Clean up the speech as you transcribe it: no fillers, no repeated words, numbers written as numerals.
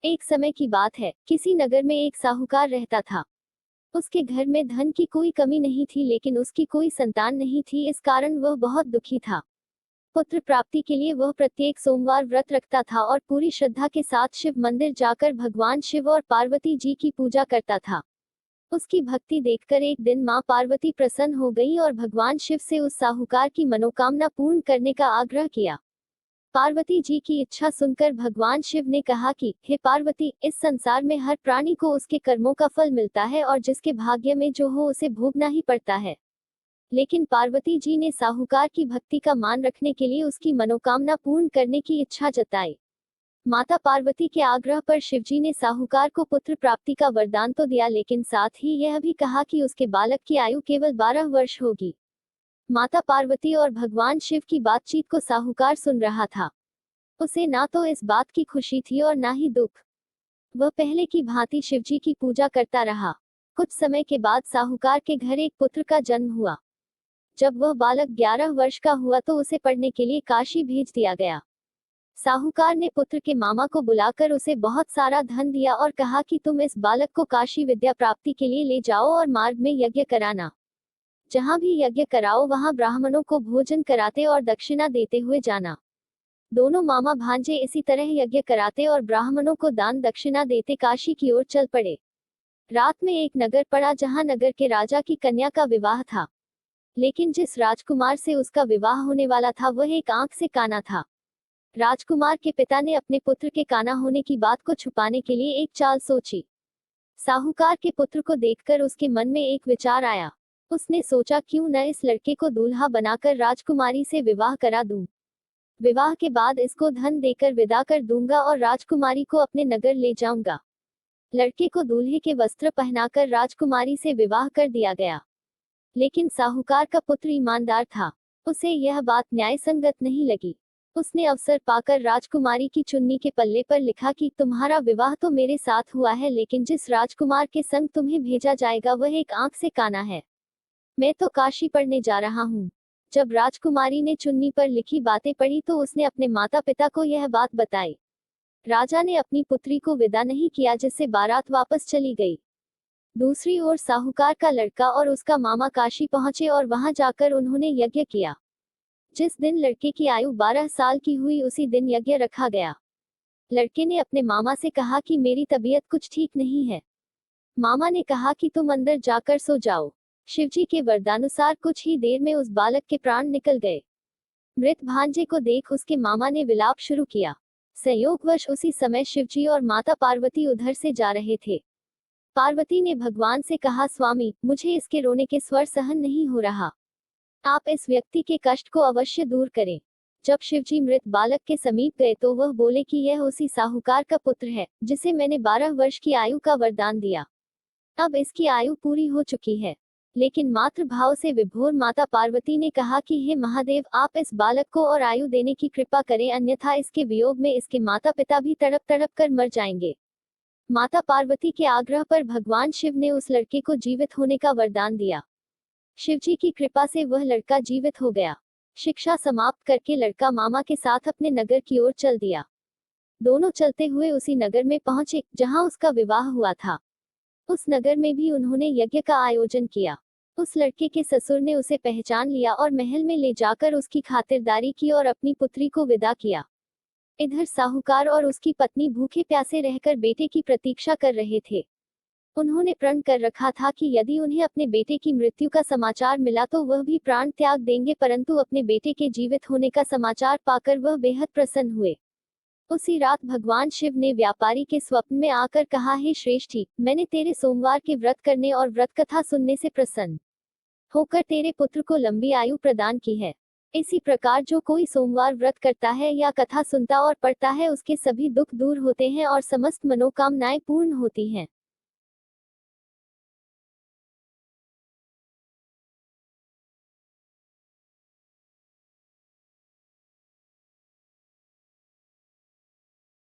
एक समय की बात है, किसी नगर में एक साहूकार रहता था। उसके घर में धन की कोई कमी नहीं थी, लेकिन उसकी कोई संतान नहीं थी, इस कारण वह बहुत दुखी था। पुत्र प्राप्ति के लिए वह प्रत्येक सोमवार व्रत रखता था और पूरी श्रद्धा के साथ शिव मंदिर जाकर भगवान शिव और पार्वती जी की पूजा करता था। उसकी भक्ति देखकर एक दिन मां पार्वती प्रसन्न हो गई और भगवान शिव से उस साहूकार की मनोकामना पूर्ण करने का आग्रह किया। पार्वती जी की इच्छा सुनकर भगवान शिव ने कहा कि हे पार्वती, इस संसार में हर प्राणी को उसके कर्मों का फल मिलता है और जिसके भाग्य में जो हो उसे भोगना ही पड़ता है। लेकिन पार्वती जी ने साहूकार की भक्ति का मान रखने के लिए उसकी मनोकामना पूर्ण करने की इच्छा जताई। माता पार्वती के आग्रह पर शिवजी ने साहूकार को पुत्र प्राप्ति का वरदान तो दिया, लेकिन साथ ही यह भी कहा कि उसके बालक की आयु केवल 12 वर्ष होगी। माता पार्वती और भगवान शिव की बातचीत को साहूकार सुन रहा था। उसे ना तो इस बात की खुशी थी और ना ही दुख। वह पहले की भांति शिवजी की पूजा करता रहा। कुछ समय के बाद साहूकार के घर एक पुत्र का जन्म हुआ। जब वह बालक 11 वर्ष का हुआ तो उसे पढ़ने के लिए काशी भेज दिया गया। साहूकार ने पुत्र के मामा को बुलाकर उसे बहुत सारा धन दिया और कहा कि तुम इस बालक को काशी विद्या प्राप्ति के लिए ले जाओ और मार्ग में यज्ञ कराना। जहां भी यज्ञ कराओ वहां ब्राह्मणों को भोजन कराते और दक्षिणा देते हुए जाना। दोनों मामा भांजे इसी तरह यज्ञ कराते और ब्राह्मणों को दान दक्षिणा देते काशी की ओर चल पड़े। रात में एक नगर पड़ा जहां नगर के राजा की कन्या का विवाह था। लेकिन जिस राजकुमार से उसका विवाह होने वाला था वह एक आंख से काना था। राजकुमार के पिता ने अपने पुत्र के काना होने की बात को छुपाने के लिए एक चाल सोची। साहूकार के पुत्र को देखकर उसके मन में एक विचार आया। उसने सोचा, क्यों न इस लड़के को दूल्हा बनाकर राजकुमारी से विवाह करा दूं। विवाह के बाद इसको धन देकर विदा कर दूंगा और राजकुमारी को अपने नगर ले जाऊंगा। लड़के को दूल्हे के वस्त्र पहनाकर राजकुमारी से विवाह कर दिया गया। लेकिन साहूकार का पुत्र ईमानदार था। उसे यह बात न्यायसंगत नहीं लगी। उसने अवसर पाकर राजकुमारी की चुन्नी के पल्ले पर लिखा कि तुम्हारा विवाह तो मेरे साथ हुआ है, लेकिन जिस राजकुमार के संग तुम्हें भेजा जाएगा वह एक आंख से काना है। मैं तो काशी पढ़ने जा रहा हूँ। जब राजकुमारी ने चुन्नी पर लिखी बातें पढ़ी तो उसने अपने माता पिता को यह बात बताई। राजा ने अपनी पुत्री को विदा नहीं किया, जिससे बारात वापस चली गई। दूसरी ओर साहूकार का लड़का और उसका मामा काशी पहुंचे और वहां जाकर उन्होंने यज्ञ किया। जिस दिन लड़के की आयु 12 साल की हुई उसी दिन यज्ञ रखा गया। लड़के ने अपने मामा से कहा कि मेरी तबीयत कुछ ठीक नहीं है। मामा ने कहा कि तुम अंदर जाकर सो जाओ। शिवजी के वरदानुसार कुछ ही देर में उस बालक के प्राण निकल गए। मृत भांजे को देख उसके मामा ने विलाप शुरू किया। संयोगवश उसी समय शिवजी और माता पार्वती उधर से जा रहे थे। पार्वती ने भगवान से कहा, स्वामी, मुझे इसके रोने के स्वर सहन नहीं हो रहा। आप इस व्यक्ति के कष्ट को अवश्य दूर करें। जब शिवजी मृत बालक के समीप गए तो वह बोले कि यह उसी साहूकार का पुत्र है जिसे मैंने 12 वर्ष की आयु का वरदान दिया। अब इसकी आयु पूरी हो चुकी है। लेकिन मातृ भाव से विभोर माता पार्वती ने कहा कि हे महादेव, आप इस बालक को और आयु देने की कृपा करें, अन्यथा इसके वियोग में इसके माता पिता भी तड़प तड़प कर मर जाएंगे। माता पार्वती के आग्रह पर भगवान शिव ने उस लड़के को जीवित होने का वरदान दिया। शिवजी की कृपा से वह लड़का जीवित हो गया। शिक्षा समाप्त करके लड़का मामा के साथ अपने नगर की ओर चल दिया। दोनों चलते हुए उसी नगर में पहुंचे जहां उसका विवाह हुआ था। उस नगर में भी उन्होंने यज्ञ का आयोजन किया। उस लड़के के ससुर ने उसे पहचान लिया और महल में ले जाकर उसकी खातिरदारी की और अपनी पुत्री को विदा किया। इधर साहूकार और उसकी पत्नी भूखे प्यासे रहकर बेटे की प्रतीक्षा कर रहे थे। उन्होंने प्रण कर रखा था कि यदि उन्हें अपने बेटे की मृत्यु का समाचार मिला तो वह भी प्राण त्याग देंगे, परंतु अपने बेटे के जीवित होने का समाचार पाकर वह बेहद प्रसन्न हुए। उसी रात भगवान शिव ने व्यापारी के स्वप्न में आकर कहा, हे श्रेष्ठी, मैंने तेरे सोमवार के व्रत करने और व्रत कथा सुनने से प्रसन्न होकर तेरे पुत्र को लंबी आयु प्रदान की है। इसी प्रकार जो कोई सोमवार व्रत करता है या कथा सुनता और पढ़ता है उसके सभी दुख दूर होते हैं और समस्त मनोकामनाएं पूर्ण होती हैं।